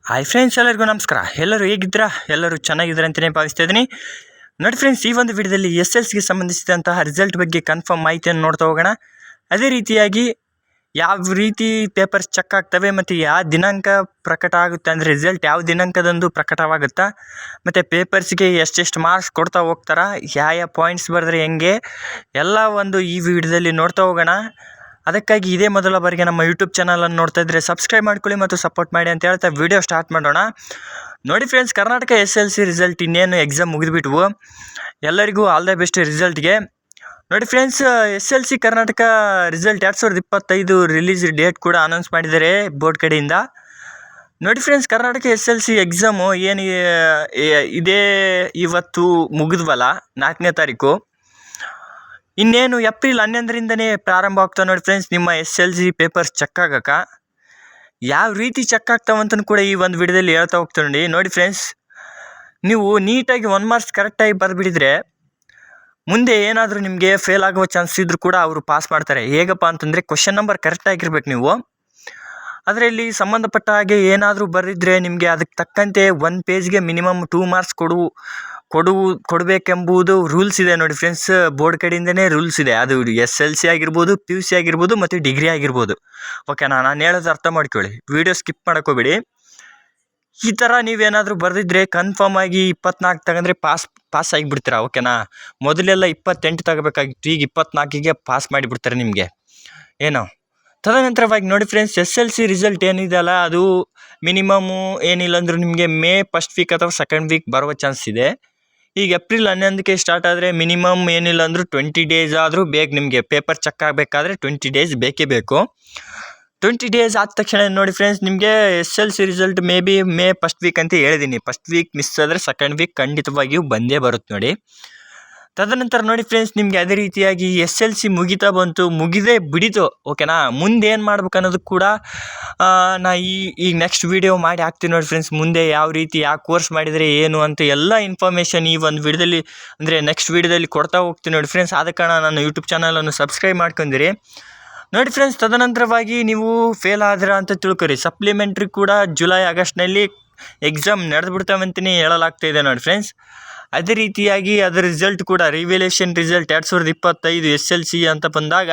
Hi friends, ಎಲ್ಲರಿಗೂ ನಮಸ್ಕಾರ. ಎಲ್ಲರೂ ಹೇಗಿದ್ದೀರಾ? ಎಲ್ಲರೂ ಚೆನ್ನಾಗಿದ್ದಾರೆ ಅಂತಲೇ ಭಾವಿಸ್ತಾ ಇದ್ದೀನಿ. ನೋಡಿ ಫ್ರೆಂಡ್ಸ್, ಈ ಒಂದು ವಿಡಿಯೋದಲ್ಲಿ SSLCಗೆ ಸಂಬಂಧಿಸಿದಂತಹ ರಿಸಲ್ಟ್ ಬಗ್ಗೆ ಕನ್ಫರ್ಮ್ ಮಾಹಿತಿಯನ್ನು ನೋಡ್ತಾ ಹೋಗೋಣ. ಅದೇ ರೀತಿಯಾಗಿ ಯಾವ ರೀತಿ ಪೇಪರ್ಸ್ ಚೆಕ್ ಆಗ್ತವೆ ಮತ್ತು ಯಾವ ದಿನಾಂಕ ಪ್ರಕಟ ಆಗುತ್ತೆ, ಅಂದರೆ ರಿಸಲ್ಟ್ ಯಾವ ದಿನಾಂಕದಂದು ಪ್ರಕಟವಾಗುತ್ತಾ, ಮತ್ತು ಪೇಪರ್ಸ್ಗೆ ಎಷ್ಟೆಷ್ಟು ಮಾರ್ಕ್ಸ್ ಕೊಡ್ತಾ ಹೋಗ್ತಾರಾ, ಯಾವ ಪಾಯಿಂಟ್ಸ್ ಬರೆದ್ರೆ ಹೆಂಗೆ, ಎಲ್ಲ ಒಂದು ಈ ವಿಡಿಯೋದಲ್ಲಿ ನೋಡ್ತಾ ಹೋಗೋಣ. ಅದಕ್ಕಾಗಿ ಇದೇ ಮೊದಲ ಬಾರಿಗೆ ನಮ್ಮ ಯೂಟ್ಯೂಬ್ ಚಾನಲನ್ನು ನೋಡ್ತಾ ಇದ್ದರೆ ಸಬ್ಸ್ಕ್ರೈಬ್ ಮಾಡ್ಕೊಳ್ಳಿ ಮತ್ತು ಸಪೋರ್ಟ್ ಮಾಡಿ ಅಂತ ಹೇಳ್ತಾ ವಿಡಿಯೋ ಸ್ಟಾರ್ಟ್ ಮಾಡೋಣ. ನೋಡಿ ಫ್ರೆಂಡ್ಸ್, ಕರ್ನಾಟಕ SSLC ರಿಸಲ್ಟ್ ಇನ್ನೇನು ಎಕ್ಸಾಮ್ ಮುಗಿದುಬಿಟ್ವು. ಎಲ್ಲರಿಗೂ ಆಲ್ ದ ಬೆಸ್ಟ್ ರಿಸಲ್ಟ್ಗೆ. ನೋಡಿ friends, SSLC Karnataka result 2025 release date ಕೂಡ ಅನೌನ್ಸ್ ಮಾಡಿದ್ದಾರೆ ಬೋರ್ಡ್ ಕಡೆಯಿಂದ. ನೋಡಿ ಫ್ರೆಂಡ್ಸ್, ಕರ್ನಾಟಕ SSLC ಎಕ್ಸಾಮು ಏನು ಇದೇ ಇವತ್ತು ಮುಗಿದ್ವಲ್ಲ, 4ನೇ ತಾರೀಕು. ಇನ್ನೇನು ಏಪ್ರಿಲ್ 11ರಿಂದನೇ ಪ್ರಾರಂಭ ಆಗ್ತಾವೆ ನೋಡಿ ಫ್ರೆಂಡ್ಸ್ ನಿಮ್ಮ SSLC ಪೇಪರ್ಸ್ ಚೆಕ್ ಆಗೋಕೆ. ಯಾವ ರೀತಿ ಚೆಕ್ ಆಗ್ತಾವಂತನೂ ಕೂಡ ಈ ಒಂದು ವಿಡಿಯೋದಲ್ಲಿ ಹೇಳ್ತಾ ಹೋಗ್ತೀನಿ. ನೋಡಿ ಫ್ರೆಂಡ್ಸ್, ನೀವು ನೀಟಾಗಿ 1 ಮಾರ್ಕ್ಸ್ ಕರೆಕ್ಟಾಗಿ ಬರೆದ್ಬಿಟ್ಟಿದ್ರೆ ಮುಂದೆ ಏನಾದರೂ ನಿಮಗೆ ಫೇಲ್ ಆಗುವ ಚಾನ್ಸ್ ಇದ್ದರೂ ಕೂಡ ಅವರು ಪಾಸ್ ಮಾಡ್ತಾರೆ. ಹೇಗಪ್ಪ ಅಂತಂದರೆ, ಕ್ವಶನ್ ನಂಬರ್ ಕರೆಕ್ಟಾಗಿರ್ಬೇಕು ನೀವು. ಅದರಲ್ಲಿ ಸಂಬಂಧಪಟ್ಟ ಹಾಗೆ ಏನಾದರೂ ಬರೆದಿದ್ರೆ ನಿಮಗೆ ಅದಕ್ಕೆ ತಕ್ಕಂತೆ 1 ಪೇಜ್ಗೆ ಮಿನಿಮಮ್ 2 ಮಾರ್ಕ್ಸ್ ಕೊಡಬೇಕೆಂಬುದು ರೂಲ್ಸ್ ಇದೆ ನೋಡಿ ಫ್ರೆಂಡ್ಸ್. ಬೋರ್ಡ್ ಕಡೆಯಿಂದನೇ ರೂಲ್ಸ್ ಇದೆ. ಅದು SSLC ಆಗಿರ್ಬೋದು, PUC ಆಗಿರ್ಬೋದು ಮತ್ತು ಡಿಗ್ರಿ ಆಗಿರ್ಬೋದು. ಓಕೆನಾ? ನಾನು ಹೇಳೋದು ಅರ್ಥ ಮಾಡ್ಕೊಳ್ಳಿ, ವಿಡಿಯೋ ಸ್ಕಿಪ್ ಮಾಡೋಕ್ಕೋಗ್ಬೇಡಿ. ಈ ಥರ ನೀವೇನಾದರೂ ಬರೆದಿದ್ರೆ ಕನ್ಫರ್ಮ್ ಆಗಿ 24 ತಗೊಂಡ್ರೆ ಪಾಸ್ ಆಗಿಬಿಡ್ತೀರಾ. ಓಕೆನಾ? ಮೊದಲೆಲ್ಲ 28 ತಗೋಬೇಕಾಗಿತ್ತು, ಈಗ 24ಗೆ ಪಾಸ್ ಮಾಡಿಬಿಡ್ತಾರೆ ನಿಮಗೆ. ಏನೋ ತದನಂತರವಾಗಿ ನೋಡಿ ಫ್ರೆಂಡ್ಸ್, SSLC ರಿಸಲ್ಟ್ ಏನಿದೆಯಲ್ಲ, ಅದು ಮಿನಿಮಮ್ಮು ಏನಿಲ್ಲ ಅಂದರೂ ನಿಮಗೆ ಮೇ ಫಸ್ಟ್ ವೀಕ್ ಅಥವಾ ಸೆಕೆಂಡ್ ವೀಕ್ ಬರುವ ಚಾನ್ಸ್ ಇದೆ. ಈಗ ಏಪ್ರಿಲ್ 11ಕ್ಕೆ ಸ್ಟಾರ್ಟ್ ಆದರೆ ಮಿನಿಮಮ್ ಏನಿಲ್ಲ ಅಂದರೂ 20 ಡೇಸ್ ಆದರೂ ಬೇಕು ನಿಮಗೆ. ಪೇಪರ್ ಚೆಕ್ ಆಗಬೇಕಾದ್ರೆ 20 ಡೇಸ್ ಬೇಕೇ ಬೇಕು. 20 ಡೇಸ್ ಆದ ತಕ್ಷಣ ನೋಡಿ ಫ್ರೆಂಡ್ಸ್, ನಿಮಗೆ SSLC result May first week ಅಂತ ಹೇಳಿದ್ದೀನಿ. ಫಸ್ಟ್ ವೀಕ್ ಮಿಸ್ ಆದರೆ ಸೆಕೆಂಡ್ ವೀಕ್ ಖಂಡಿತವಾಗಿಯೂ ಬಂದೇ ಬರುತ್ತೆ ನೋಡಿ. ತದನಂತರ ನೋಡಿ ಫ್ರೆಂಡ್ಸ್, ನಿಮಗೆ ಅದೇ ರೀತಿಯಾಗಿ SSLC ಮುಗಿತಾ ಬಂತು, ಮುಗಿದೇ ಬಿಡಿತು. ಓಕೆನಾ? ಮುಂದೆ ಏನು ಮಾಡ್ಬೇಕು ಅನ್ನೋದು ಕೂಡ ನಾ ಈಗ ನೆಕ್ಸ್ಟ್ ವೀಡಿಯೋ ಮಾಡಿ ಹಾಕ್ತೀನಿ ನೋಡಿ ಫ್ರೆಂಡ್ಸ್. ಮುಂದೆ ಯಾವ ರೀತಿ ಯಾವ ಕೋರ್ಸ್ ಮಾಡಿದರೆ ಏನು ಅಂತ ಎಲ್ಲ ಇನ್ಫಾರ್ಮೇಷನ್ ಈ ಒಂದು ವಿಡಿಯೋದಲ್ಲಿ, ಅಂದರೆ ನೆಕ್ಸ್ಟ್ ವೀಡಿಯೋದಲ್ಲಿ ಕೊಡ್ತಾ ಹೋಗ್ತೀನಿ ನೋಡಿ ಫ್ರೆಂಡ್ಸ್. ಆದ ಕಾರಣ ನನ್ನ ಯೂಟ್ಯೂಬ್ ಚಾನಲನ್ನು ಸಬ್ಸ್ಕ್ರೈಬ್ ಮಾಡ್ಕೊಂಡಿರಿ ನೋಡಿ ಫ್ರೆಂಡ್ಸ್. ತದನಂತರವಾಗಿ ನೀವು ಫೇಲ್ ಆದ್ರೆ ಅಂತ ತಿಳ್ಕೊರಿ, ಸಪ್ಲಿಮೆಂಟ್ರಿ ಕೂಡ ಜುಲೈ ಆಗಸ್ಟ್ನಲ್ಲಿ ಎಕ್ಸಾಮ್ ನಡೆದುಬಿಡ್ತಾವೆ ಅಂತಲೇ ಹೇಳಲಾಗ್ತಾಯಿದೆ ನೋಡಿ ಫ್ರೆಂಡ್ಸ್. ಅದೇ ರೀತಿಯಾಗಿ ಅದರ ರಿಸಲ್ಟ್ ಕೂಡ ರಿವ್ಯಾಲ್ಯೂಯೇಷನ್ ರಿಸಲ್ಟ್ 2025 SSLC ಅಂತ ಬಂದಾಗ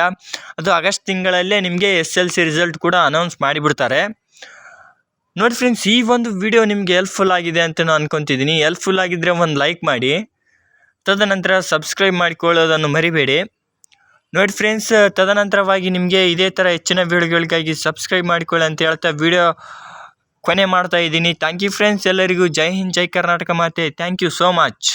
ಅದು ಆಗಸ್ಟ್ ತಿಂಗಳಲ್ಲೇ ನಿಮಗೆ SSLC ರಿಸಲ್ಟ್ ಕೂಡ ಅನೌನ್ಸ್ ಮಾಡಿಬಿಡ್ತಾರೆ ನೋಡಿ ಫ್ರೆಂಡ್ಸ್. ಈ ಒಂದು ವಿಡಿಯೋ ನಿಮಗೆ ಹೆಲ್ಪ್ಫುಲ್ ಆಗಿದೆ ಅಂತ ನಾನು ಅನ್ಕೊತಿದ್ದೀನಿ. ಹೆಲ್ಪ್ಫುಲ್ ಆಗಿದ್ದರೆ ಒಂದು ಲೈಕ್ ಮಾಡಿ, ತದನಂತರ ಸಬ್ಸ್ಕ್ರೈಬ್ ಮಾಡಿಕೊಳ್ಳೋದನ್ನು ಮರಿಬೇಡಿ ನೋಡಿ ಫ್ರೆಂಡ್ಸ್. ತದನಂತರವಾಗಿ ನಿಮಗೆ ಇದೇ ಥರ ಹೆಚ್ಚಿನ ವಿಡಿಯೋಗಳಿಗಾಗಿ ಸಬ್ಸ್ಕ್ರೈಬ್ ಮಾಡಿಕೊಳ್ಳಿ ಅಂತ ಹೇಳ್ತಾ ವಿಡಿಯೋ ಕೊನೆ ಮಾಡ್ತಾ ಇದ್ದೀನಿ. Thank you friends. ಎಲ್ಲರಿಗೂ ಜೈ ಹಿಂದ್, ಜೈ ಕರ್ನಾಟಕ ಮಾತೆ. Thank you so much.